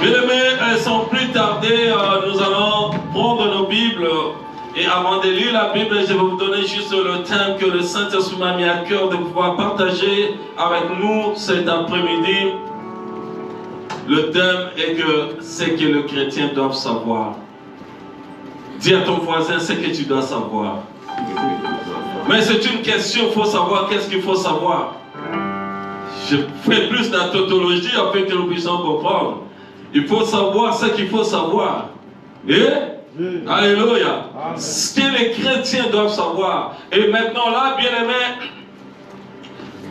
Bien-aimés, sans plus tarder, nous allons prendre nos Bibles. Et avant de lire la Bible, je vais vous donner juste le thème que le Saint-Esprit m'a mis à cœur de pouvoir partager avec nous cet après-midi. Le thème est que c'est que les chrétiens doivent savoir. Dis à ton voisin ce que tu dois savoir. Mais c'est une question, il faut savoir qu'est-ce qu'il faut savoir. Je fais plus de la tautologie afin que nous puissions comprendre. Il faut savoir ce qu'il faut savoir. Et alléluia. Ce que les chrétiens doivent savoir. Et maintenant là, bien aimés,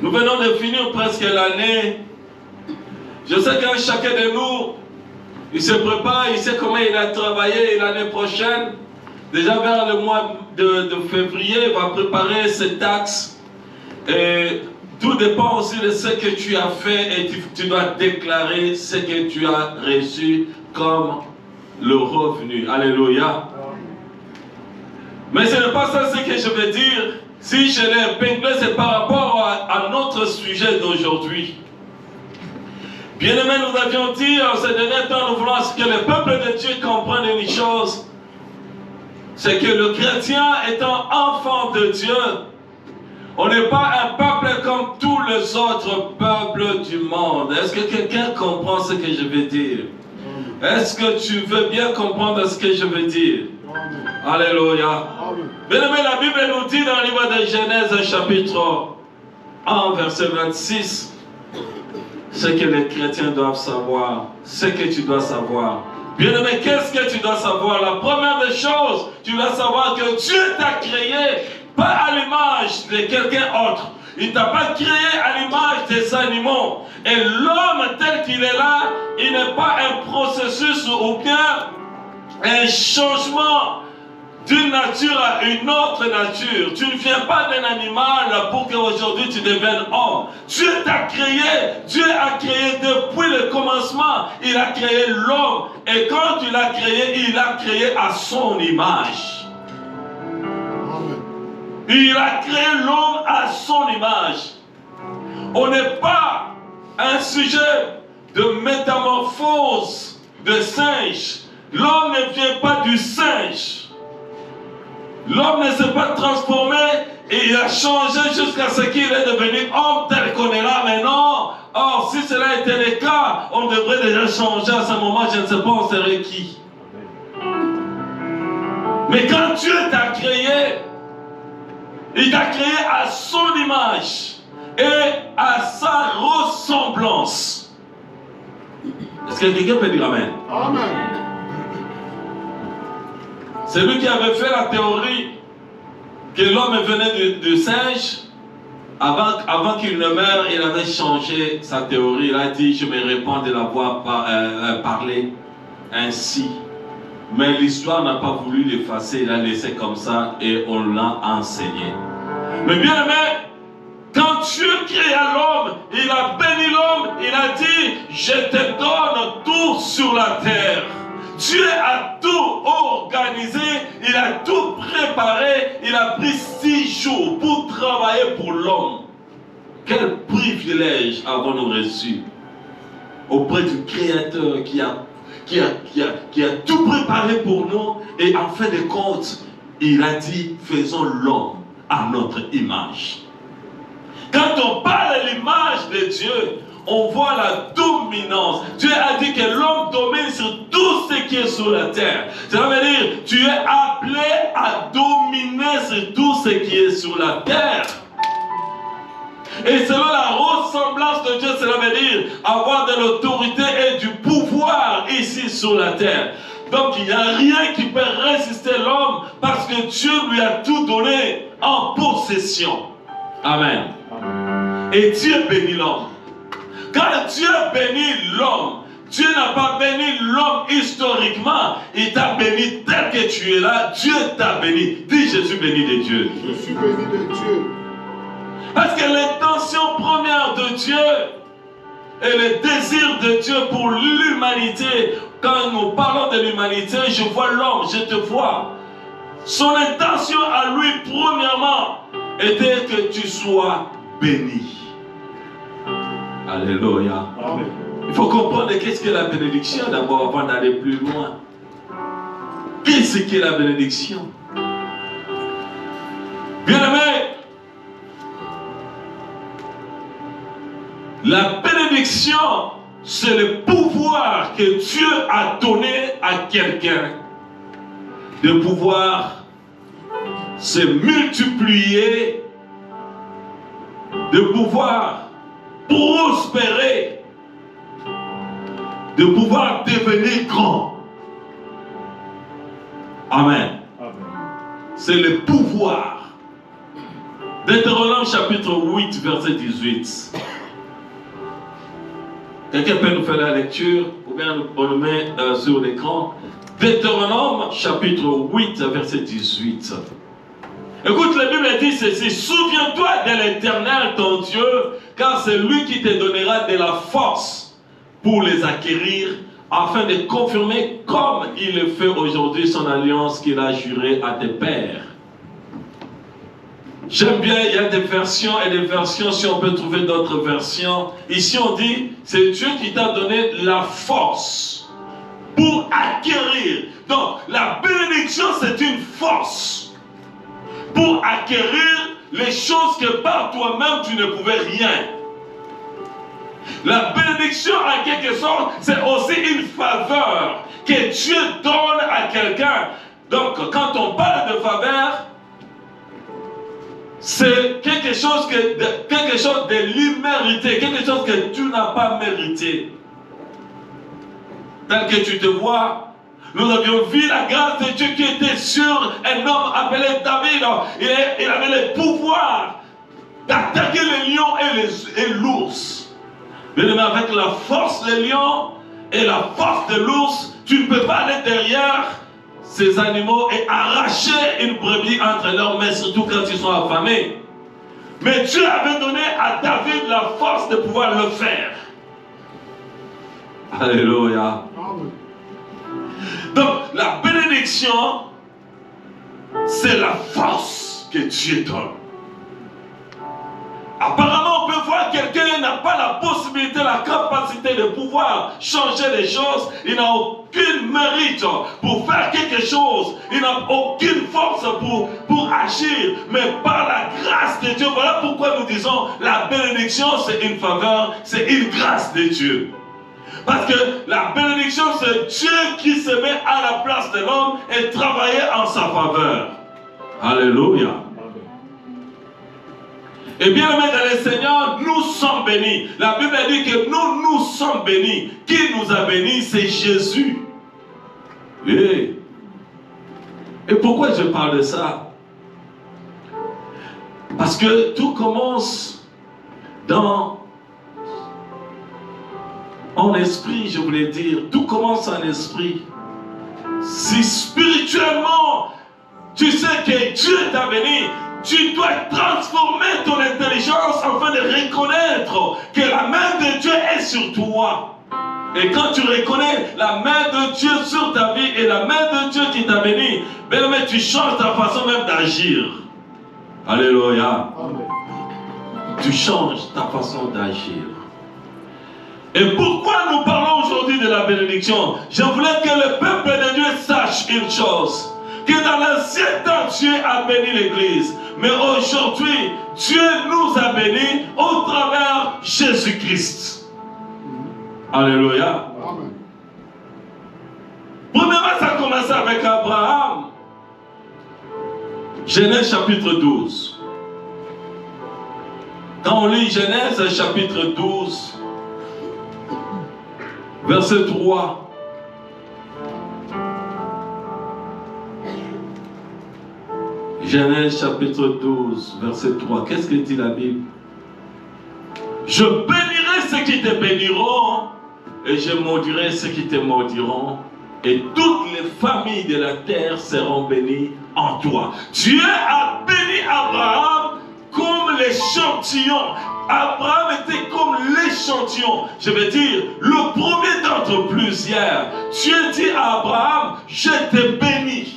nous venons de finir presque l'année. Je sais que chacun de nous, il se prépare, il sait comment il a travaillé l'année prochaine. Déjà vers le mois de février, il va préparer ses taxes. Et tout dépend aussi de ce que tu as fait et tu dois déclarer ce que tu as reçu comme le revenu. Alléluia. Mais ce n'est pas ça ce que je veux dire. Si je l'ai épinglé, c'est par rapport à notre sujet d'aujourd'hui. Bien-aimés, nous avions dit en ces derniers temps, nous voulons que le peuple de Dieu comprenne une chose. C'est que le chrétien étant enfant de Dieu, on n'est pas un peuple comme tous les autres peuples du monde. Est-ce que quelqu'un comprend ce que je veux dire? Est-ce que tu veux bien comprendre ce que je veux dire? Alléluia. Bien aimé, la Bible nous dit dans le livre de Genèse chapitre 1 verset 26 ce que les chrétiens doivent savoir, ce que tu dois savoir. Bien aimé, qu'est-ce que tu dois savoir? La première des choses, tu dois savoir que Dieu t'a créé pas à l'image de quelqu'un autre. Il ne t'a pas créé à l'image des animaux. Et l'homme tel qu'il est là, il n'est pas un processus ou bien un changement d'une nature à une autre nature. Tu ne viens pas d'un animal pour qu'aujourd'hui tu deviennes homme. Dieu t'a créé. Dieu a créé depuis le commencement. Il a créé l'homme. Et quand il l'a créé, il l'a créé à son image. Il a créé l'homme à son image. On n'est pas un sujet de métamorphose de singe. L'homme ne vient pas du singe. L'homme ne s'est pas transformé et il a changé jusqu'à ce qu'il est devenu homme tel qu'on est là maintenant. Or, si cela était le cas, on devrait déjà changer à ce moment. Je ne sais pas, on serait qui. Mais quand Dieu t'a créé, il t'a créé à son image et à sa ressemblance. Est-ce que quelqu'un peut dire Amen? Amen. C'est lui qui avait fait la théorie que l'homme venait du singe. Avant qu'il ne meure, il avait changé sa théorie. Il a dit, je me répands de l'avoir parlé ainsi. Mais l'histoire n'a pas voulu l'effacer, il a laissé comme ça et on l'a enseigné. Mais bien aimé, quand Dieu créa l'homme, il a béni l'homme, il a dit, je te donne tout sur la terre. Dieu a tout organisé, il a tout préparé, il a pris 6 jours pour travailler pour l'homme. Quel privilège avons-nous reçu auprès du Créateur qui a tout préparé pour nous et en fin de compte, il a dit, faisons l'homme à notre image. Quand on parle de l'image de Dieu, on voit la dominance. Dieu a dit que l'homme domine sur tout ce qui est sur la terre. Cela veut dire, tu es appelé à dominer sur tout ce qui est sur la terre. Et selon la ressemblance de Dieu, cela veut dire avoir de l'autorité et du pouvoir ici sur la terre. Donc il n'y a rien qui peut résister l'homme parce que Dieu lui a tout donné en possession. Amen. Et Dieu bénit l'homme. Quand Dieu bénit l'homme, Dieu n'a pas béni l'homme historiquement. Il t'a béni tel que tu es là. Dieu t'a béni. Dis, je suis béni de Dieu. Je suis béni de Dieu. Parce que l'intention première de Dieu et le désir de Dieu pour l'humanité, quand nous parlons de l'humanité, je vois l'homme, je te vois. Son intention à lui, premièrement, était que tu sois béni. Alléluia. Amen. Il faut comprendre qu'est-ce que la bénédiction d'abord avant d'aller plus loin. Qu'est-ce que la bénédiction? Bien-aimé, la bénédiction, c'est le pouvoir que Dieu a donné à quelqu'un de pouvoir se multiplier, de pouvoir prospérer, de pouvoir devenir grand. Amen. Amen. C'est le pouvoir. Deutéronome chapitre 8, verset 18. Quelqu'un peut nous faire la lecture, ou bien on le met sur l'écran. Deutéronome chapitre 8, verset 18. Écoute, la Bible dit ceci: souviens-toi de l'Éternel ton Dieu, car c'est lui qui te donnera de la force pour les acquérir, afin de confirmer comme il le fait aujourd'hui son alliance qu'il a jurée à tes pères. J'aime bien, il y a des versions et des versions, si on peut trouver d'autres versions. Ici on dit, c'est Dieu qui t'a donné la force pour acquérir. Donc, la bénédiction, c'est une force pour acquérir les choses que par toi-même tu ne pouvais rien. La bénédiction, en quelque sorte, c'est aussi une faveur que Dieu donne à quelqu'un. Donc, quand on parle de faveur, c'est quelque chose de l'immérité, quelque chose que tu n'as pas mérité. Tel que tu te vois, nous avions vu la grâce de Dieu qui était sur un homme appelé David. Il avait le pouvoir d'attaquer les lions et l'ours. Mais avec la force des lions et la force de l'ours, tu ne peux pas aller derrière ces animaux et arracher une brebis entre leurs mains, surtout quand ils sont affamés. Mais Dieu avait donné à David la force de pouvoir le faire. Alléluia. Donc, la bénédiction, c'est la force que Dieu donne. Apparemment, on peut voir quelqu'un qui n'a pas la possibilité, la capacité de pouvoir changer les choses. Il n'a aucun mérite pour faire quelque chose. Il n'a aucune force pour agir. Mais par la grâce de Dieu, voilà pourquoi nous disons la bénédiction, c'est une faveur, c'est une grâce de Dieu. Parce que la bénédiction, c'est Dieu qui se met à la place de l'homme et travaille en sa faveur. Alléluia. Et bien aimés dans le Seigneur, nous sommes bénis. La Bible dit que nous sommes bénis. Qui nous a bénis? C'est Jésus. Et pourquoi je parle de ça? Parce que tout commence en esprit, je voulais dire. Tout commence en esprit. Si spirituellement, tu sais que Dieu t'a béni, tu dois transformer ton intelligence afin de reconnaître que la main de Dieu est sur toi. Et quand tu reconnais la main de Dieu sur ta vie et la main de Dieu qui t'a béni, bien, mais tu changes ta façon même d'agir. Alléluia. Amen. Tu changes ta façon d'agir. Et pourquoi nous parlons aujourd'hui de la bénédiction? Je voulais que le peuple de Dieu sache une chose. Que dans l'ancien temps, Dieu a béni l'Église. Mais aujourd'hui, Dieu nous a bénis au travers Jésus-Christ. Alléluia. Amen. Premièrement, ça a commencé avec Abraham. Genèse chapitre 12. Quand on lit Genèse chapitre 12, verset 3. Genèse chapitre 12, verset 3. Qu'est-ce que dit la Bible? Je bénirai ceux qui te béniront et je maudirai ceux qui te maudiront. Et toutes les familles de la terre seront bénies en toi. Dieu a béni Abraham comme l'échantillon. Abraham était comme l'échantillon. Je veux dire, le premier d'entre plusieurs. Dieu dit à Abraham, je te bénis.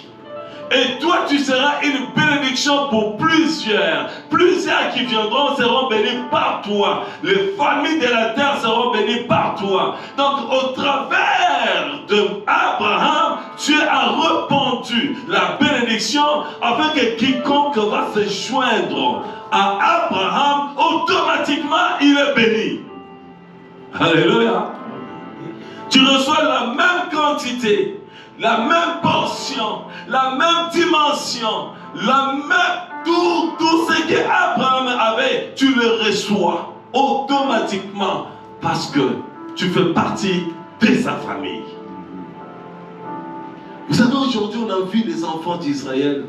Et toi, tu seras une bénédiction pour plusieurs. Plusieurs qui viendront seront bénis par toi. Les familles de la terre seront bénies par toi. Donc, au travers d'Abraham, Dieu a répandu la bénédiction afin que quiconque va se joindre à Abraham, automatiquement, il est béni. Alléluia. Tu reçois la même quantité, la même portion, la même dimension, la même tout ce qu'Abraham avait, tu le reçois automatiquement parce que tu fais partie de sa famille. Vous savez, aujourd'hui, on a vu les enfants d'Israël.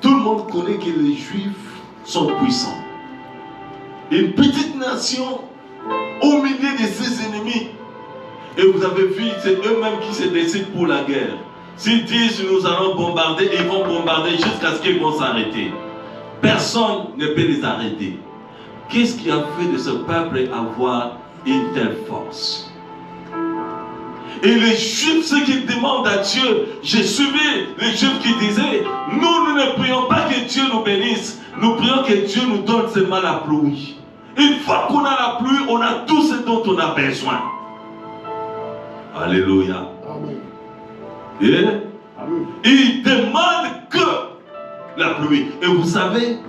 Tout le monde connaît que les Juifs sont puissants. Une petite nation au milieu de ses ennemis. Et vous avez vu, c'est eux-mêmes qui se décident pour la guerre. S'ils disent nous allons bombarder, ils vont bombarder jusqu'à ce qu'ils vont s'arrêter. Personne ne peut les arrêter. Qu'est-ce qui a fait de ce peuple avoir une telle force? Et les Juifs, ceux qui demandent à Dieu, j'ai suivi les Juifs qui disaient, nous ne prions pas que Dieu nous bénisse, nous prions que Dieu nous donne seulement la pluie. Une fois qu'on a la pluie, on a tout ce dont on a besoin. Alléluia. Amen. Et ils demandent que la pluie. Et vous savez,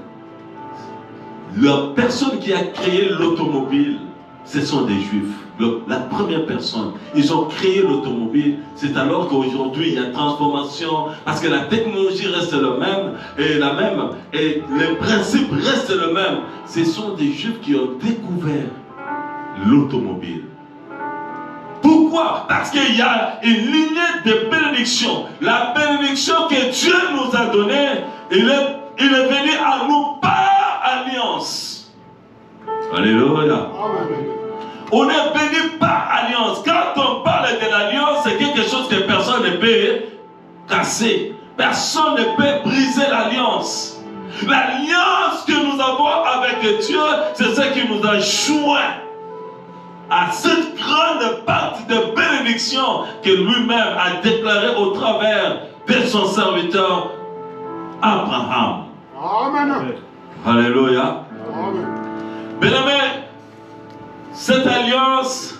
la personne qui a créé l'automobile, ce sont des Juifs. La première personne, ils ont créé l'automobile. C'est alors qu'aujourd'hui il y a transformation, parce que la technologie reste le même, et les principes restent le même. Ce sont des Juifs qui ont découvert l'automobile. Pourquoi? Parce qu'il y a une lignée de bénédiction. La bénédiction que Dieu nous a donnée, il est venu à nous par alliance. Alléluia. Amen. On est béni par alliance. Quand on parle de l'alliance, c'est quelque chose que personne ne peut casser. Personne ne peut briser l'alliance. L'alliance que nous avons avec Dieu, c'est ce qui nous a joints à cette grande partie de bénédiction que lui-même a déclarée au travers de son serviteur Abraham. Amen. Alléluia. Amen. Bien-aimé, cette alliance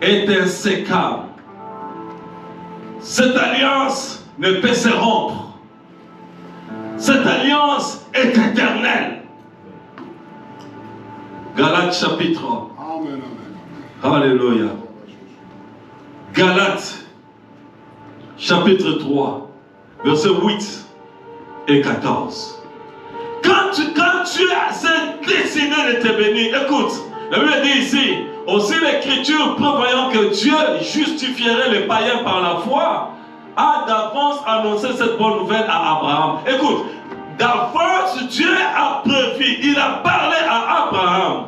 est insécable. Cette alliance ne peut se rompre. Cette alliance est éternelle. Galates chapitre 1. Amen. Alléluia. Galates chapitre 3, versets 8 et 14. Quand tu as décidé de te bénir, écoute, la Bible dit ici, aussi l'Écriture prévoyant que Dieu justifierait les païens par la foi, a d'avance annoncé cette bonne nouvelle à Abraham. Écoute, d'avance Dieu a prévu, il a parlé à Abraham.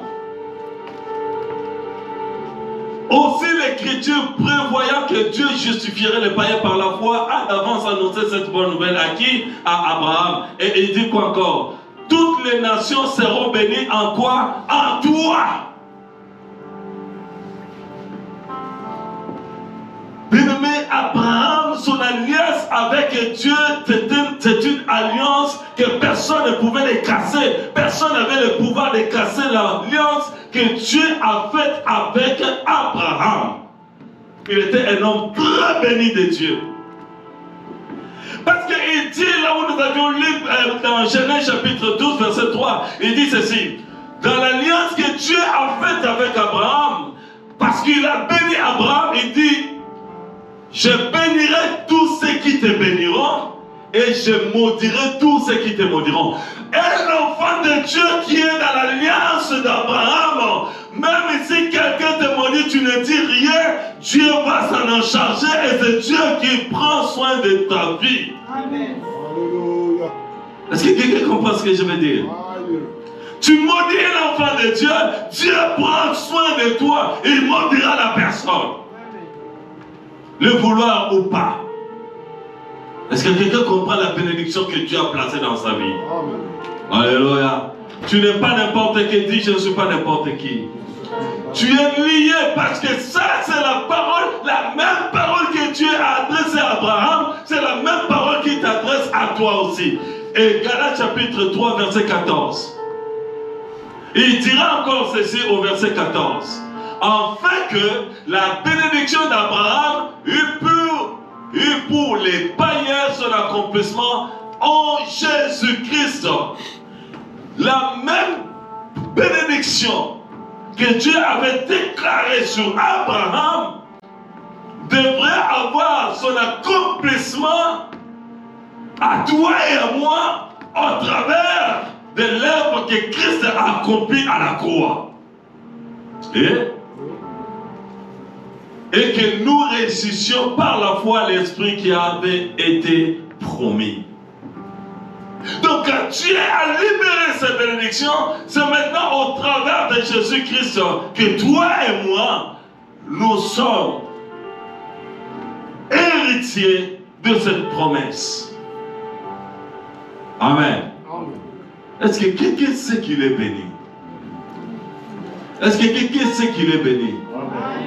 Aussi l'Écriture prévoyant que Dieu justifierait les païens par la foi, a d'avance annoncé cette bonne nouvelle à qui? À Abraham. Et il dit quoi encore? Toutes les nations seront bénies en quoi? En toi. Bien-aimé, Abraham, son alliance avec Dieu, c'est une alliance que personne ne pouvait les casser. Personne n'avait le pouvoir de casser l'alliance que Dieu a faite avec Abraham. Il était un homme très béni de Dieu. Parce qu'il dit, là où nous avions lu dans Genèse chapitre 12, verset 3, il dit ceci: dans l'alliance que Dieu a faite avec Abraham, parce qu'il a béni Abraham, il dit, je bénirai tous ceux qui te béniront et je maudirai tous ceux qui te maudiront. Un enfant de Dieu qui est dans l'alliance d'Abraham, même si quelqu'un te maudit, tu ne dis rien, Dieu va s'en en charger et c'est Dieu qui prend soin de ta vie. Amen. Alléluia. Est-ce que quelqu'un comprend ce que je veux dire? Alléluia. Tu maudis un enfant de Dieu, Dieu prend soin de toi, il maudira la personne. Le vouloir ou pas. Est-ce que quelqu'un comprend la bénédiction que Dieu a placée dans sa vie? Amen. Alléluia. Tu n'es pas n'importe qui, dis je ne suis pas n'importe qui. Tu es lié parce que ça c'est la même parole que Dieu a adressée à Abraham, c'est la même parole qu'il t'adresse toi aussi. Et Galates chapitre 3, verset 14. Il dira encore ceci au verset 14. Afin que la bénédiction d'Abraham eut pour les païens son accomplissement en Jésus-Christ. La même bénédiction que Dieu avait déclarée sur Abraham devrait avoir son accomplissement à toi et à moi au travers de l'œuvre que Christ a accomplie à la croix. Et que nous réussissions par la foi l'esprit qui avait été promis. Donc quand Dieu a libéré cette bénédiction, c'est maintenant au travers de Jésus-Christ que toi et moi, nous sommes héritiers de cette promesse. Amen. Est-ce que quelqu'un sait qu'il est béni? Est-ce que quelqu'un sait qu'il est béni?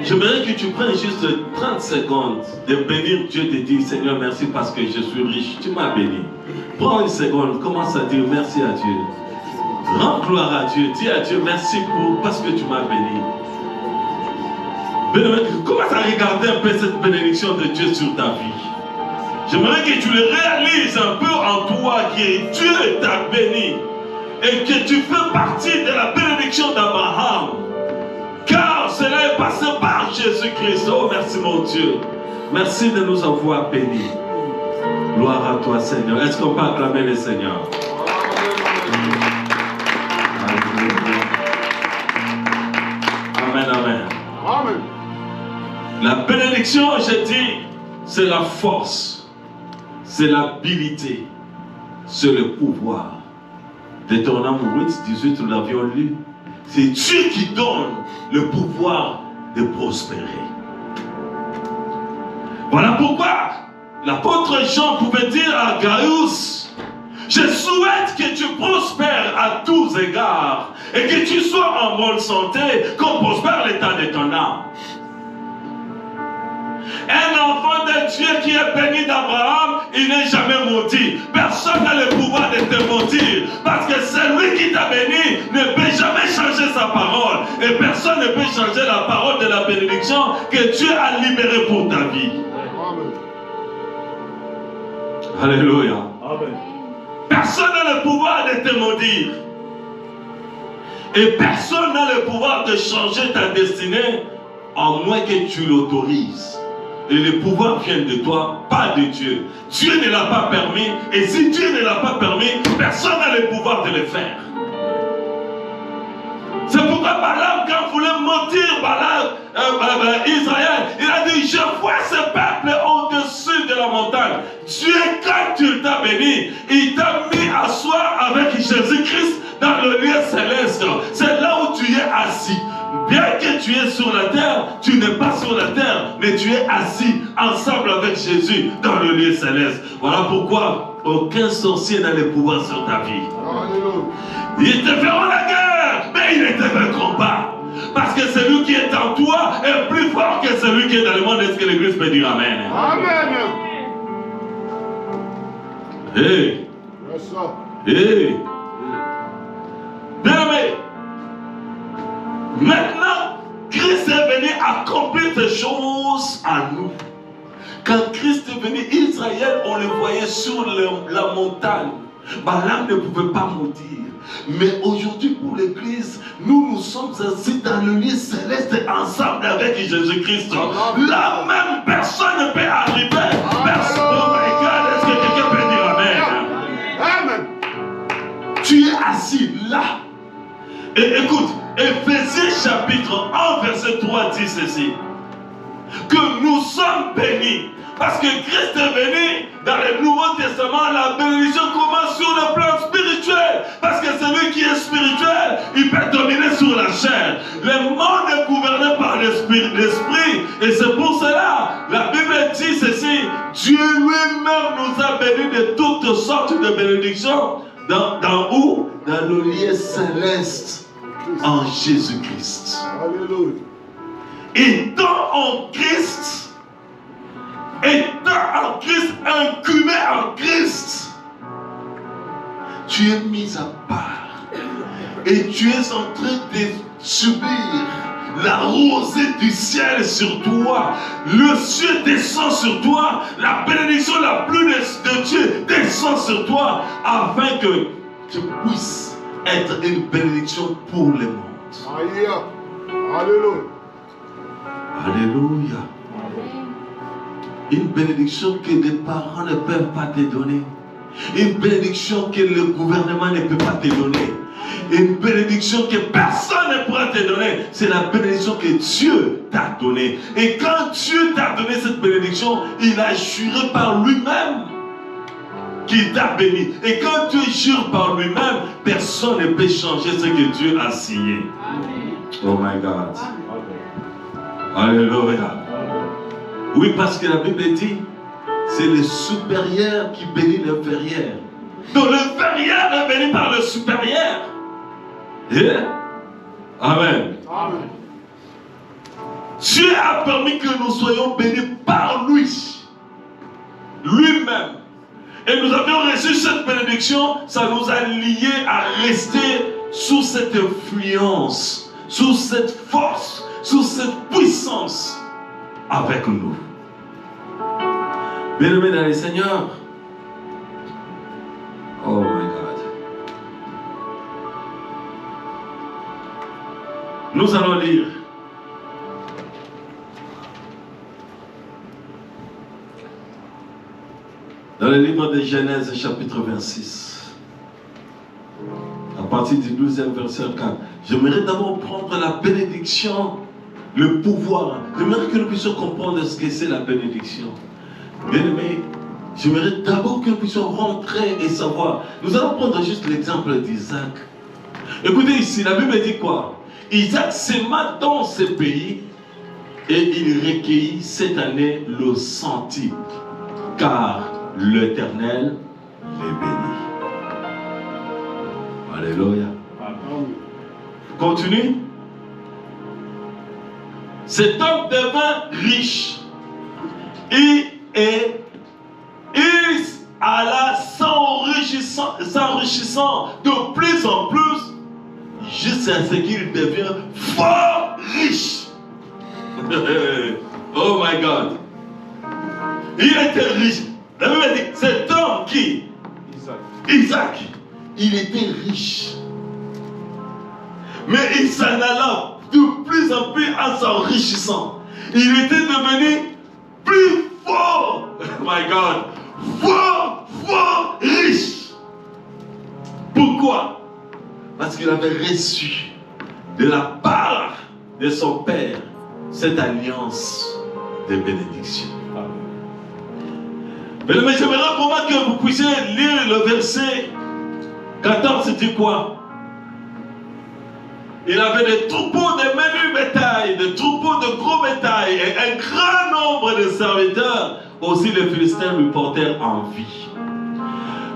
J'aimerais que tu prennes juste 30 secondes de bénir Dieu, de dire Seigneur merci parce que je suis riche, tu m'as béni. Prends une seconde, commence à dire merci à Dieu. Rends gloire à Dieu, dis à Dieu merci parce que tu m'as béni. Commence à regarder un peu cette bénédiction de Dieu sur ta vie. J'aimerais que tu le réalises un peu en toi, que Dieu t'a béni et que tu fais partie de la bénédiction d'Abraham. Car cela est passé par Jésus-Christ. Oh, merci mon Dieu. Merci de nous avoir bénis. Gloire à toi, Seigneur. Est-ce qu'on peut acclamer le Seigneur? Amen, amen. Amen. La bénédiction, j'ai dit, c'est la force, c'est l'habilité, c'est le pouvoir. Deutéronome 8, 18, nous l'avions lu. C'est Dieu qui donne le pouvoir de prospérer. Voilà pourquoi l'apôtre Jean pouvait dire à Gaius, je souhaite que tu prospères à tous égards et que tu sois en bonne santé, qu'on prospère l'état de ton âme. Un enfant de Dieu qui est béni d'Abraham, il n'est jamais maudit. Personne n'a le pouvoir de te maudire. Parce que celui qui t'a béni ne peut jamais changer sa parole. Et personne ne peut changer la parole de la bénédiction que Dieu a libérée pour ta vie. Amen. Alléluia. Amen. Personne n'a le pouvoir de te maudire. Et personne n'a le pouvoir de changer ta destinée à moins que tu l'autorises. Et le pouvoir vient de toi, pas de Dieu. Dieu ne l'a pas permis. Et si Dieu ne l'a pas permis, personne n'a le pouvoir de le faire. C'est pourquoi Balaam, quand il voulait maudire Israël, il a dit, je vois ce peuple au-dessus de la montagne. Dieu, quand il t'a béni, il t'a mis à asseoir avec Jésus-Christ dans le lieu céleste. C'est là où tu es assis. Bien que tu es sur la terre, tu n'es pas sur la terre, mais tu es assis ensemble avec Jésus dans le lieu céleste. Voilà pourquoi aucun sorcier n'a le pouvoir sur ta vie. Ils te feront la guerre, mais ils ne te vaincront pas. Parce que celui qui est en toi est plus fort que celui qui est dans le monde. Est-ce que l'Église peut dire Amen? Amen. Hey. Hey. Bien aimé. Maintenant, Christ est venu accomplir ces choses à nous. Quand Christ est venu, Israël, on le voyait sur la montagne. Balaam ne pouvait pas maudire. Mais aujourd'hui, pour l'Église, nous sommes assis dans le lieu céleste ensemble avec Jésus-Christ. La même personne ne peut arriver. Personne. Oh my God, est-ce que quelqu'un peut dire Amen? Amen. Tu es assis là. Et écoute, Éphésiens chapitre 1, verset 3 dit ceci. Que nous sommes bénis. Parce que Christ est venu dans le Nouveau Testament, la bénédiction commence sur le plan spirituel. Parce que celui qui est spirituel, il peut dominer sur la chair. Le monde est gouverné par l'esprit. Et c'est pour cela, la Bible dit ceci. Dieu lui-même nous a bénis de toutes sortes de bénédictions. Dans où? Dans le lieu céleste. En Jésus-Christ. Alléluia. Étant en Christ, incubé en Christ, tu es mis à part. Et tu es en train de subir la rosée du ciel sur toi. Le ciel descend sur toi. La bénédiction la plus de Dieu descend sur toi afin que tu puisses être une bénédiction pour le monde. Alléluia. Alléluia. Alléluia. Une bénédiction que les parents ne peuvent pas te donner. Une bénédiction que le gouvernement ne peut pas te donner. Une bénédiction que personne ne pourra te donner. C'est la bénédiction que Dieu t'a donnée. Et quand Dieu t'a donné cette bénédiction, il a juré par lui-même qu'il t'a béni. Et quand Dieu jure par lui-même, personne ne peut changer ce que Dieu a signé. Oh my God. Alléluia. Oui, parce que la Bible dit, c'est le supérieur qui bénit l'inférieur. Donc l'inférieur est béni par le supérieur. Yeah. Amen. Amen. Dieu a permis que nous soyons bénis par lui. Lui-même. Et nous avions reçu cette bénédiction, ça nous a liés à rester sous cette influence, sous cette force, sous cette puissance avec nous. Bien-aimés dans le Seigneur. Oh my God. Nous allons lire dans le livre de Genèse chapitre 26 à partir du 12e verset 4. J'aimerais d'abord prendre la bénédiction, le pouvoir. J'aimerais que nous puissions comprendre ce que c'est la bénédiction. Bien aimé, j'aimerais d'abord que nous puissions rentrer et savoir. Nous allons prendre juste l'exemple d'Isaac. Écoutez ici, la Bible dit quoi? Isaac s'aima dans ce pays et il recueillit cette année le centime, car l'Éternel les bénit. Alléluia. Continue. Cet homme devint riche. Il alla s'enrichissant de plus en plus jusqu'à ce qu'il devient fort riche. Oh my God. Il était riche. La Bible dit, cet homme qui? Isaac. Il était riche. Mais il s'en alla de plus en plus en s'enrichissant. Il était devenu plus fort. Oh my God. Fort riche. Pourquoi? Parce qu'il avait reçu de la part de son père cette alliance de bénédiction. Mais j'aimerais vraiment que vous puissiez lire le verset 14, dit quoi? Il avait des troupeaux de menu bétail, des troupeaux de gros bétail et un grand nombre de serviteurs. Aussi les Philistins lui portèrent envie.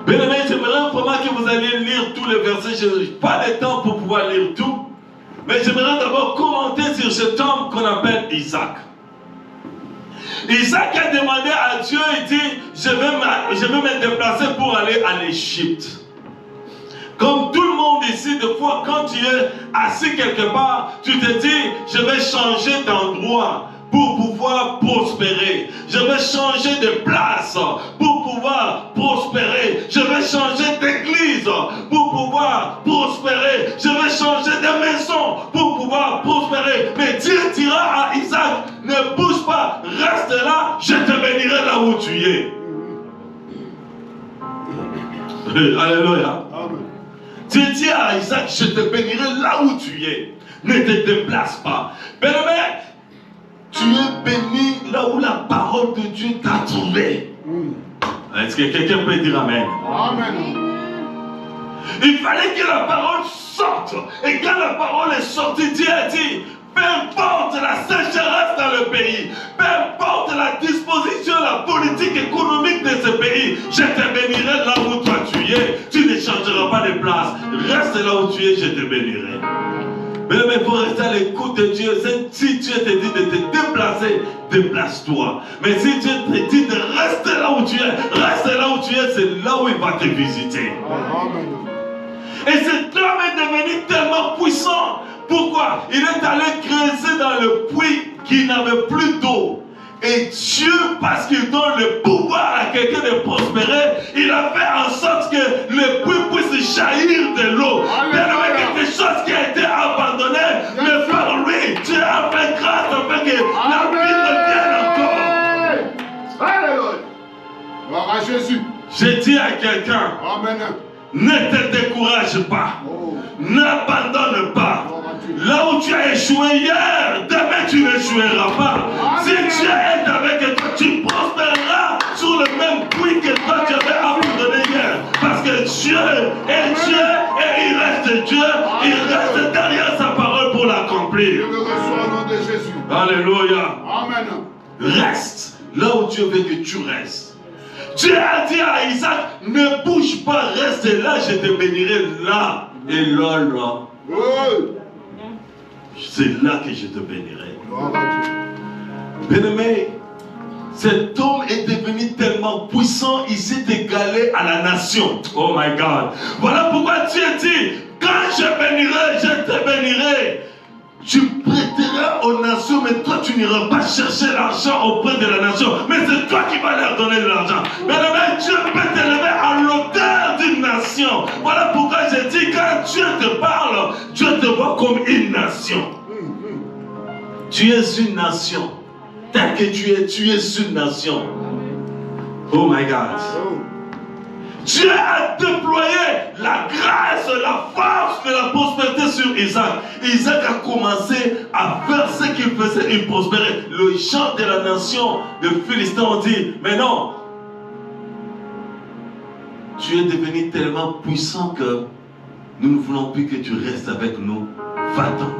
Bien aimé, j'aimerais vraiment que vous alliez lire tous les versets. Je n'ai pas le temps pour pouvoir lire tout. Mais j'aimerais d'abord commenter sur cet homme qu'on appelle Isaac. Isaac a demandé à Dieu, il dit, je vais me déplacer pour aller en Égypte. Comme tout le monde ici, des fois, quand tu es assis quelque part, tu te dis, je vais changer d'endroit pour pouvoir prospérer. Je vais changer de place pour pouvoir prospérer. Je vais changer d'église pour pouvoir prospérer. Je vais changer de maison pour pouvoir prospérer. Mais Dieu dira à Isaac, ne bouge pas, reste là, je te bénirai là où tu es. Alléluia. Dieu dit à Isaac, je te bénirai là où tu es. Ne te déplace pas. Bien-aimé, tu es béni là où la parole de Dieu t'a trouvé. Est-ce que quelqu'un peut dire Amen? Amen. Il fallait que la parole sorte. Et quand la parole est sortie, Dieu a dit, peu importe la sécheresse dans le pays, peu importe la disposition, la politique économique de ce pays, je te bénirai là où toi tu es. Tu ne changeras pas de place. Reste là où tu es, je te bénirai. Mais il faut rester à l'écoute de Dieu. Si Dieu te dit de te déplacer, déplace-toi. Mais si Dieu te dit de rester rester là où tu es. Reste là où tu es, c'est là où il va te visiter. Amen. Et cet homme est devenu tellement puissant. Pourquoi? Il est allé creuser dans le puits qui n'avait plus d'eau. Et Dieu, parce qu'il donne le pouvoir à quelqu'un de prospérer, il a fait en sorte que le puits puisse jaillir de l'eau. Tellement quelque chose qui a été abandonné, mais par lui, Dieu a fait grâce afin que la vie revienne encore. Alléluia. Gloire à Jésus. Je dis à quelqu'un, Amen. ne te décourage pas, Oh. n'abandonne pas. Gloire à Dieu. Là où tu as échoué hier, demain tu n'échoueras pas. Si Dieu est avec toi, tu prospéreras sur le même puits que toi tu avais abandonné hier. Parce que Dieu est Dieu et il reste Dieu. Il reste derrière sa parole pour Je l'accomplir. le reçois au nom de Jésus. Alléluia. Amen. Reste là où Dieu veut que tu restes. Dieu a dit à Isaac, ne bouge pas, reste là, je te bénirai là. Et là, là. Oh. C'est là que je te bénirai. Gloire à Dieu. Bien-aimé, cet homme est devenu tellement puissant, il s'est égalé à la nation. Oh my God. Voilà pourquoi Dieu dit, quand je bénirai, je te bénirai. Tu prêteras aux nations, mais toi tu n'iras pas chercher l'argent auprès de la nation. Mais c'est toi qui vas leur donner de l'argent. Bien-aimé, Dieu peut t'élever à l'auteur d'une nation. Voilà pourquoi j'ai dit, quand Dieu te parle, Dieu te voit comme une nation. Tu es une nation. Tel que tu es une nation. Oh my God. Oh. Dieu a déployé la grâce, la force de la prospérité sur Isaac. Isaac a commencé à faire ce qu'il faisait, il prospérait. Le gens de la nation, les Philistins ont dit, mais non, tu es devenu tellement puissant que nous ne voulons plus que tu restes avec nous. Va-t'en.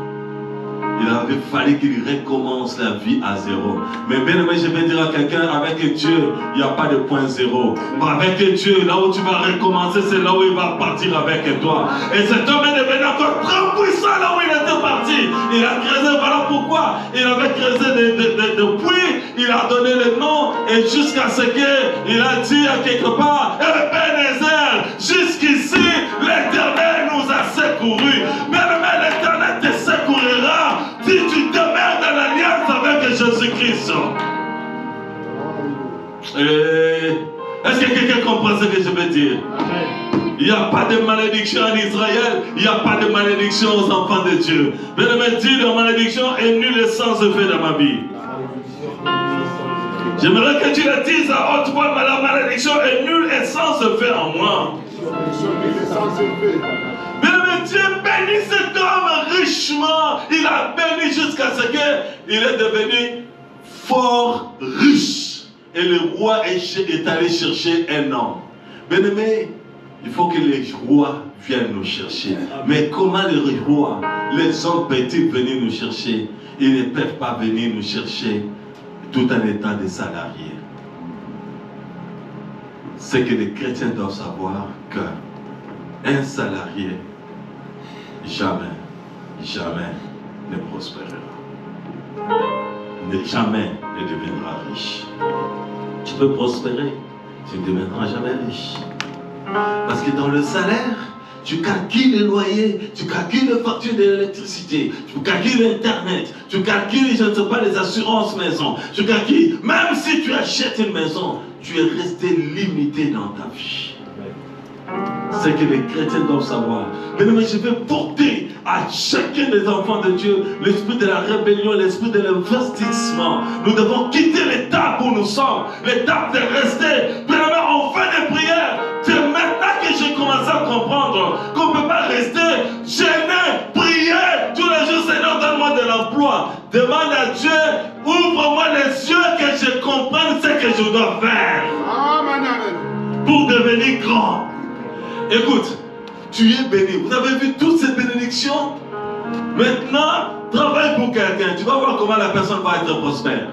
Il avait fallu qu'il recommence la vie à zéro. Mais bien aimé, je vais dire à quelqu'un, avec Dieu, il n'y a pas de point zéro. Avec Dieu, là où tu vas recommencer, c'est là où il va partir avec toi. Et cet homme est devenu encore très puissant là où il était parti. Il a creusé, voilà pourquoi. Il avait creusé des puits, il a donné le nom, et jusqu'à ce qu'il a dit à quelque part, Ebenezer, jusqu'ici, l'Éternel nous a secourus. Bien aimé, l'Éternel te secourira si tu demeures dans l'alliance avec Jésus-Christ. Est-ce que quelqu'un comprend ce que je veux dire? Il n'y a pas de malédiction en Israël, il n'y a pas de malédiction aux enfants de Dieu. Bien-aimé, dis la malédiction est nulle et sans effet dans ma vie. J'aimerais que tu le dises à haute voix, mais la malédiction est nulle et sans effet en moi. Bien-aimé, Dieu bénit cet homme richement. Il a béni jusqu'à ce qu'il est devenu fort riche. Et le roi est allé chercher un homme. Bien-aimé, il faut que les rois viennent nous chercher. Mais comment les rois, les hommes peuvent-ils venir nous chercher? Ils ne peuvent pas venir nous chercher tout en étant des salariés. C'est que les chrétiens doivent savoir qu'un salarié jamais ne prospérera. Jamais ne deviendra riche. Tu peux prospérer, tu ne deviendras jamais riche. Parce que dans le salaire, tu calcules le loyer, tu calcules les factures de l'électricité, tu calcules l'internet, tu calcules, je ne sais pas, les assurances maison, tu calcules, même si tu achètes une maison, tu es resté limité dans ta vie. C'est que les chrétiens doivent savoir. Mais je vais porter à chacun des enfants de Dieu l'esprit de la rébellion, l'esprit de l'investissement. Nous devons quitter l'étape où nous sommes, l'étape de rester. Premièrement, on fait des prières. C'est maintenant que j'ai commencé à comprendre qu'on ne peut pas rester gêné, prier tous les jours. Seigneur, donne-moi de l'emploi. Demande à Dieu, ouvre-moi les yeux que je comprenne ce que je dois faire pour devenir grand. Écoute, tu es béni. Vous avez vu toutes ces bénédictions? Maintenant, travaille pour quelqu'un. Tu vas voir comment la personne va être prospère.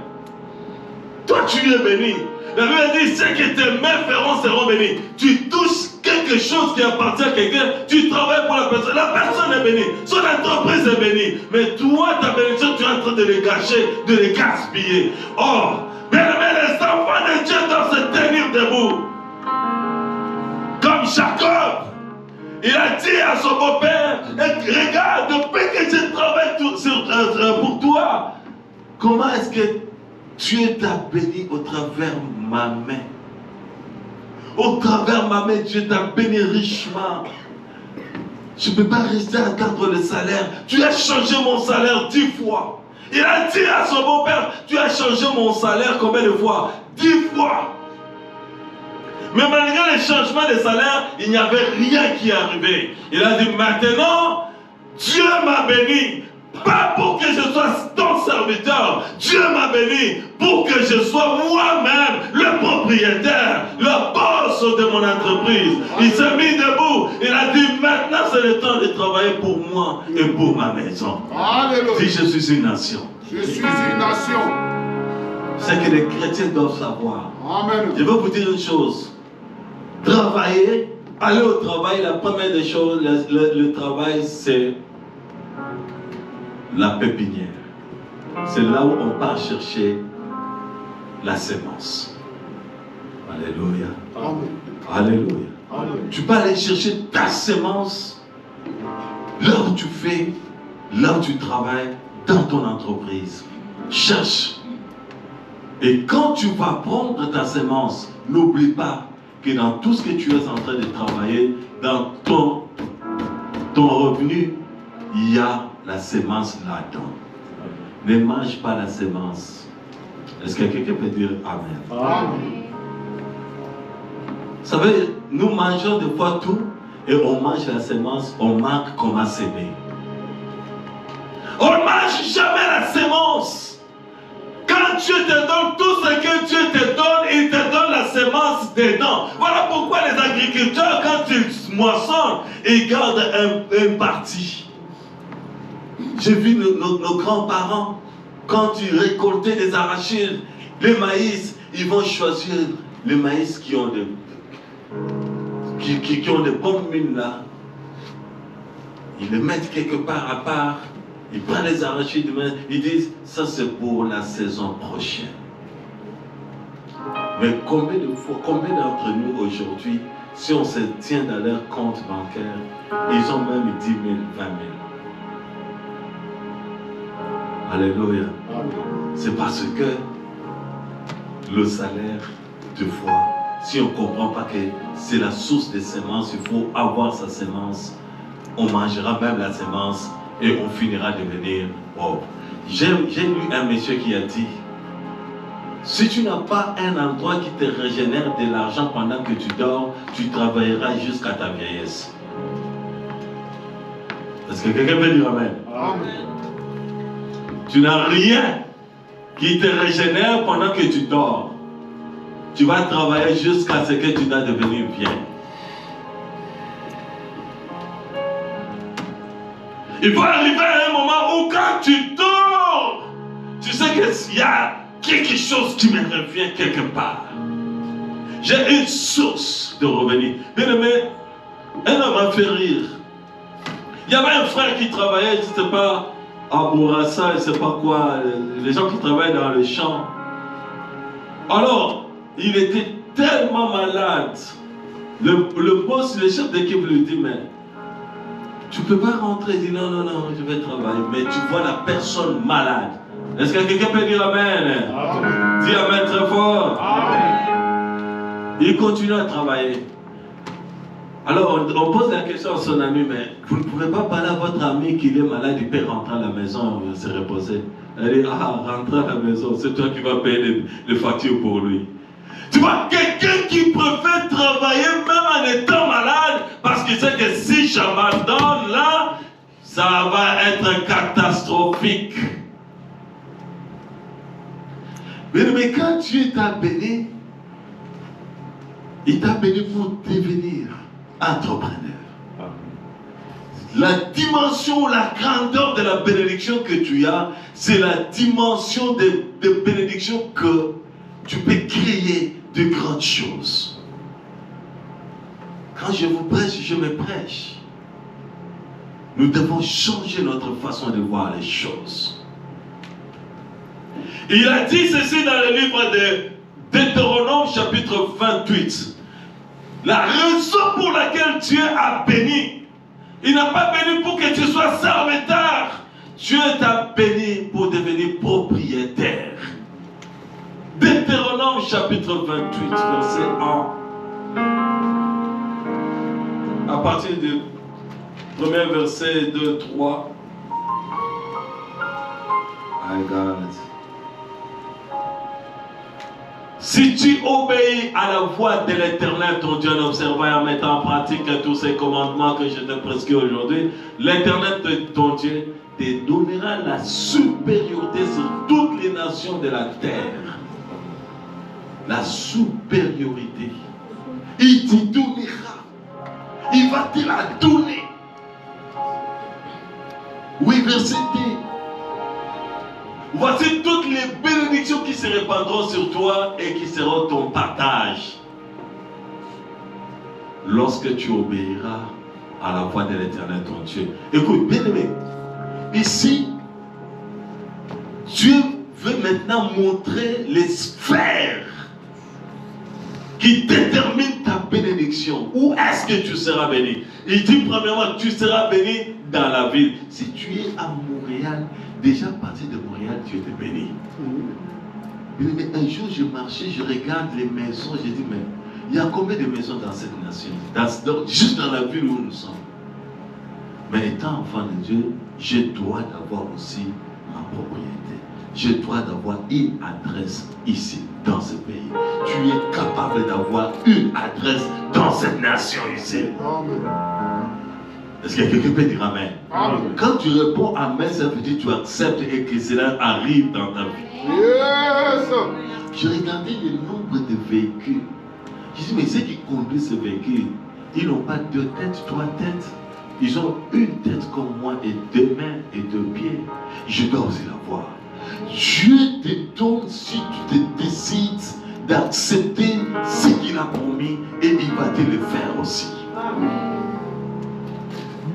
Toi, tu es béni. La Bible dit, ceux qui tes mains feront seront bénis. Tu touches quelque chose qui appartient à quelqu'un, tu travailles pour la personne est bénie, son entreprise est bénie. Mais toi, ta bénédiction, tu es en train de les gâcher, de les gaspiller. Or, bien aimé, les enfants de Dieu doivent se dit à son beau-père, regarde, depuis que je travaille pour toi, comment est-ce que Dieu t'a béni au travers de ma main? Au travers de ma main, Dieu t'a béni richement. Je ne peux pas rester à attendre le salaire. Tu as changé mon salaire 10 fois. Il a dit à son beau-père, tu as changé mon salaire combien de fois? 10 fois. Mais malgré le changement de salaire, il n'y avait rien qui est arrivé. Il a dit, maintenant, Dieu m'a béni. Pas pour que je sois ton serviteur. Dieu m'a béni pour que je sois moi-même le propriétaire, le boss de mon entreprise. Il s'est mis debout. Il a dit, maintenant c'est le temps de travailler pour moi et pour ma maison. Alléluia. Dis, je suis une nation. Je suis une nation. C'est que les chrétiens doivent savoir. Amen. Je veux vous dire une chose. Travailler, aller au travail, la première des choses, le travail, c'est la pépinière. C'est là où on part chercher la sémence. Alléluia. Amen. Alléluia. Amen. Tu peux aller chercher ta sémence là où tu fais, là où tu travailles, dans ton entreprise. Cherche. Et quand tu vas prendre ta sémence, n'oublie pas que dans tout ce que tu es en train de travailler, dans ton revenu, il y a la sémence là-dedans. Ne mange pas la sémence. Est-ce que quelqu'un peut dire Amen? Amen. Vous savez, nous mangeons des fois tout et on mange la sémence, on manque comment s'aimer. On ne mange jamais la sémence. Quand Dieu te donne tout ce que Dieu te donne, il te donne la sémence dedans. Voilà pourquoi les agriculteurs, quand ils moissonnent, ils gardent une partie. J'ai vu nos grands-parents, quand ils récoltaient les arachides, les maïs, ils vont choisir les maïs qui ont des bonnes mines là. Ils les mettent quelque part à part. Ils prennent les arachides, ils disent, ça c'est pour la saison prochaine. Mais combien d'entre nous aujourd'hui, si on se tient dans leur compte bancaire, ils ont même 10 000, 20 000. Alléluia. C'est parce que le salaire, deux fois, si on ne comprend pas que c'est la source des semences, il faut avoir sa semence, on mangera même la semence et on finira de devenir pauvre. J'ai lu un monsieur qui a dit, si tu n'as pas un endroit qui te régénère de l'argent pendant que tu dors, tu travailleras jusqu'à ta vieillesse. Est-ce que quelqu'un peut dire Amen? Amen. Tu n'as rien qui te régénère pendant que tu dors. Tu vas travailler jusqu'à ce que tu dois devenir vieux. Il va arriver à un moment où quand tu dors, tu sais qu'il y a quelque chose qui me revient quelque part. J'ai une source de revenus. Bien aimé, un homme m'a fait rire. Il y avait un frère qui travaillait, je ne sais pas, à Bourassa, je ne sais pas quoi, les gens qui travaillent dans le champ. Alors, il était tellement malade. Le boss, le chef d'équipe lui dit, mais tu ne peux pas rentrer. Il dit, non, non, non, je vais travailler. Mais tu vois la personne malade. Est-ce que quelqu'un peut dire Amen? Amen. Dis Amen très fort. Amen. Il continue à travailler. Alors, on pose la question à son ami, mais vous ne pouvez pas parler à votre ami qu'il est malade, il peut rentrer à la maison et se reposer. Elle dit, ah, rentre à la maison, c'est toi qui vas payer les factures pour lui. Tu vois, quelqu'un qui préfère travailler même en étant malade, parce qu'il sait que si j'abandonne là, ça va être catastrophique. Mais quand Dieu t'a béni, il t'a béni pour devenir entrepreneur. La dimension, la grandeur de la bénédiction que tu as, c'est la dimension de bénédiction que tu peux créer de grandes choses. Quand je vous prêche, je me prêche. Nous devons changer notre façon de voir les choses. Il a dit ceci dans le livre de Deutéronome chapitre 28. La raison pour laquelle Dieu a béni Il n'a pas béni pour que tu sois serviteur. Dieu t'a béni pour devenir propriétaire. Deutéronome chapitre 28, verset 1. À partir du premier verset 2, 3. I got it. Si tu obéis à la voix de l'Éternel, ton Dieu, en observant et en mettant en pratique tous ces commandements que je te prescris aujourd'hui, l'Éternel, ton Dieu, te donnera la supériorité sur toutes les nations de la terre. La supériorité. Il te donnera. Il va te la donner. Oui, verset 2. Voici toutes les bénédictions qui se répandront sur toi et qui seront ton partage. Lorsque tu obéiras à la voix de l'Éternel ton Dieu. Écoute, bien aimé, ici, Dieu veut maintenant montrer les sphères qui déterminent ta bénédiction. Où est-ce que tu seras béni? Il dit premièrement, tu seras béni dans la ville. Si tu es à Montréal, déjà à partir de Montréal, Dieu te bénit. Mais un jour, je marchais, je regarde les maisons, j'ai dit, mais il y a combien de maisons dans cette nation? Juste dans la ville où nous sommes. Mais étant enfant de Dieu, je dois d'avoir aussi ma propriété. Je dois d'avoir une adresse ici, dans ce pays. Tu es capable d'avoir une adresse dans cette nation ici. Amen. Est-ce que quelqu'un peut dire Amen? Amen. Quand tu réponds Amen, ça veut dire que tu acceptes et que cela arrive dans ta vie. Yes. Je regardais le nombre de véhicules. Je dis, mais ceux qui conduisent ce véhicule, ils n'ont pas deux têtes, trois têtes. Ils ont une tête comme moi et deux mains et deux pieds. Je dois aussi l'avoir. Dieu te donne si tu te décides d'accepter ce qu'il a promis et il va te le faire aussi.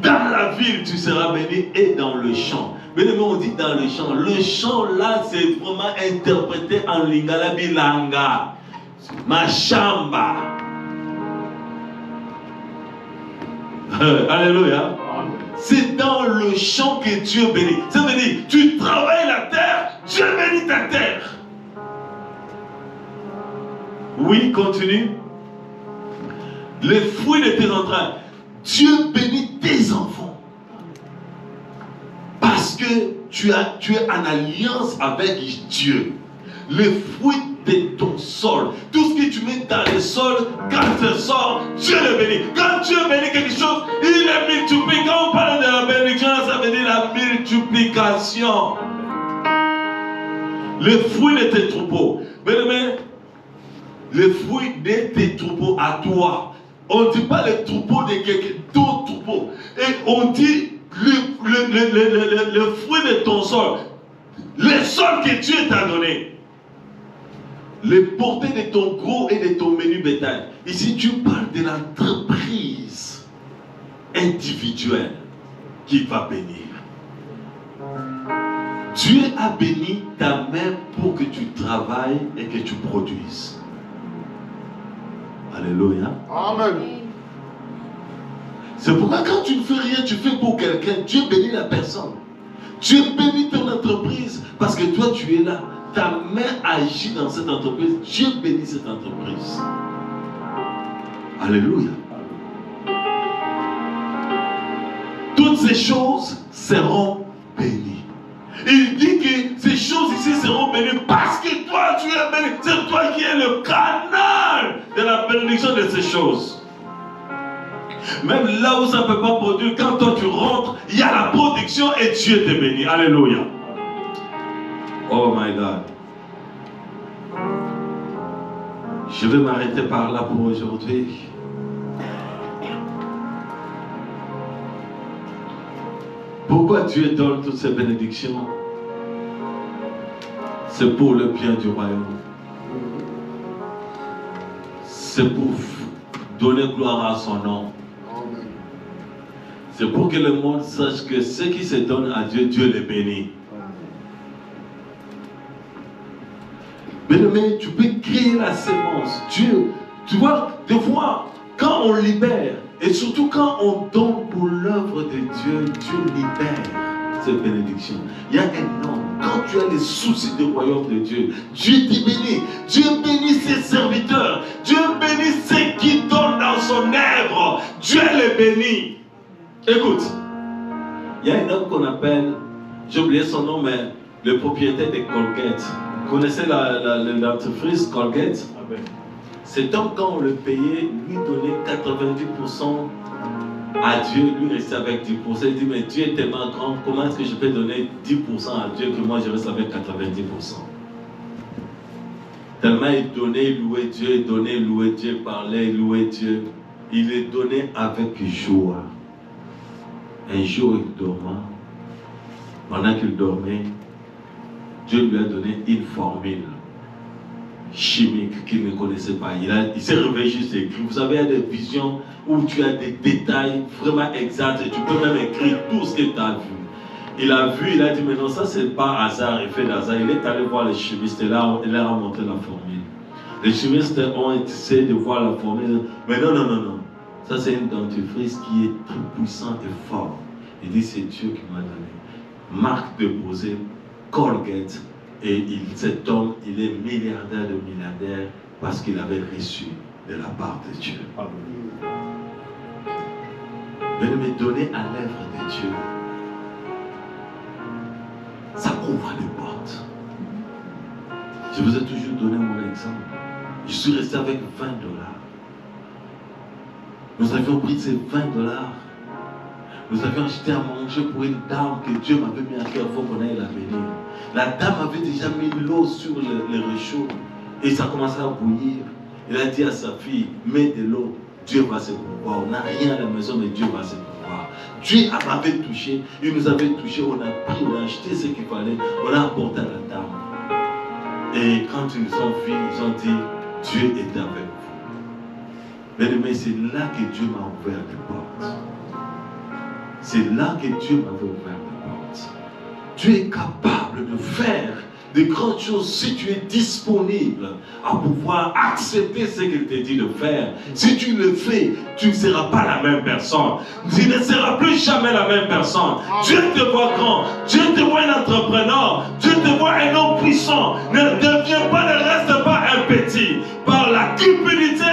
Dans la ville, tu seras béni et dans le champ. Mais on dit dans le champ. Le champ là, c'est vraiment interprété en lingala bilanga. Mashamba. Alléluia. C'est dans le champ que Dieu bénit. Ça veut dire, tu travailles la terre, Dieu bénit ta terre. Oui, continue. Les fruits de tes entrailles, Dieu bénit tes enfants. Parce que tu es en alliance avec Dieu. Les fruits de ton sol, tout ce que tu mets dans le sol, quand ça sort, Dieu le bénit. Quand Dieu bénit quelque chose, il le multiplie. Quand on parle de la bénédiction, ça veut dire la multiplication. Les fruits de tes troupeaux. Mais les fruits de tes troupeaux à toi. On ne dit pas les troupeaux de quelqu'un d'autres troupeaux. Et on dit le fruit de ton sol. Le sol que Dieu t'a donné. Les portées de ton gros et de ton menu bétail. Ici, tu parles de l'entreprise individuelle qui va bénir. Dieu a béni ta main pour que tu travailles et que tu produises. Alléluia. Amen. C'est pourquoi quand tu ne fais rien, tu fais pour quelqu'un. Dieu bénit la personne. Dieu bénit ton entreprise parce que toi, tu es là. Ta main agit dans cette entreprise. Dieu bénit cette entreprise. Alléluia. Toutes ces choses seront bénies. Il dit que ces choses ici seront bénies parce que toi tu es béni. C'est toi qui es le canal de la bénédiction de ces choses. Même là où ça ne peut pas produire, quand toi tu rentres, il y a la production et Dieu te bénit. Alléluia. Oh my God. Je vais m'arrêter par là pour aujourd'hui. Pourquoi Dieu donne toutes ces bénédictions? C'est pour le bien du royaume. C'est pour donner gloire à son nom. C'est pour que le monde sache que ceux qui se donnent à Dieu, Dieu les bénit. Mais tu peux créer la sémence. Dieu, tu vois, des fois, quand on libère Et surtout quand on donne pour l'œuvre de Dieu, Dieu libère cette bénédiction. Il y a un homme, quand tu as les soucis du royaume de Dieu, Dieu te bénit. Dieu bénit ses serviteurs. Dieu bénit ceux qui donnent dans son œuvre. Dieu les bénit. Écoute, il y a un homme qu'on appelle, j'ai oublié son nom, mais le propriétaire de Colgate. Vous connaissez l'entreprise Colgate? Cet homme, quand on le payait, lui donnait 90% à Dieu, lui restait avec 10%. Il dit, mais Dieu est tellement grand, comment est-ce que je peux donner 10% à Dieu que moi je reste avec 90%? Tellement il donnait, il louait Dieu, il donnait, il louait Dieu, il parlait, il louait Dieu. Il les donnait avec joie. Un jour, il dormait. Pendant qu'il dormait, Dieu lui a donné une formule chimique qu'il ne connaissait pas. Il s'est réveillé juste écrit. Vous savez, il y a des visions où tu as des détails vraiment exacts et tu peux même écrire tout ce que tu as vu. Il a vu, il a dit, mais non, ça c'est pas hasard, effet d'hasard. Il est allé voir les chimistes et là, il leur a montré la formule. Les chimistes ont essayé de voir la formule, mais non. Ça c'est une dentifrice qui est très puissante et forte. Il dit, c'est Dieu qui m'a donné. Marque déposée, Colgate. Et cet homme, il est milliardaire de milliardaires parce qu'il avait reçu de la part de Dieu. Venez me donner à l'œuvre de Dieu. Ça ouvre des portes. Je vous ai toujours donné mon exemple. Je suis resté avec $20. Nous avions pris ces $20. Nous avions acheté à manger pour une dame que Dieu m'avait mis à cœur pour qu'on aille la bénir. La dame avait déjà mis l'eau sur le réchaud et ça commençait à bouillir. Il a dit à sa fille, mets de l'eau, Dieu va se pouvoir. On n'a rien à la maison, mais Dieu va se pouvoir. Dieu m'avait touché, il nous avait touché, on a pris, on a acheté ce qu'il fallait, on a apporté à la dame. Et quand ils nous ont vus, ils ont dit, Dieu est avec vous. Mais c'est là que Dieu m'a ouvert des portes. C'est là que Dieu m'avait ouvert des portes. Dieu est capable de faire de grandes choses si tu es disponible à pouvoir accepter ce qu'il te dit de faire. Si tu le fais, tu ne seras pas la même personne. Tu ne seras plus jamais la même personne. Dieu te voit grand. Dieu te voit un entrepreneur. Dieu te voit un homme puissant. Ne deviens pas, ne reste pas un petit. Par la cupidité,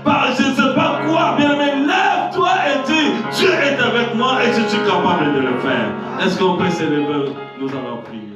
par je ne sais pas quoi, bien mais lève-toi et dis, Dieu est avec moi et je suis capable de le faire. Est-ce qu'on peut s'élever? Nous allons prier.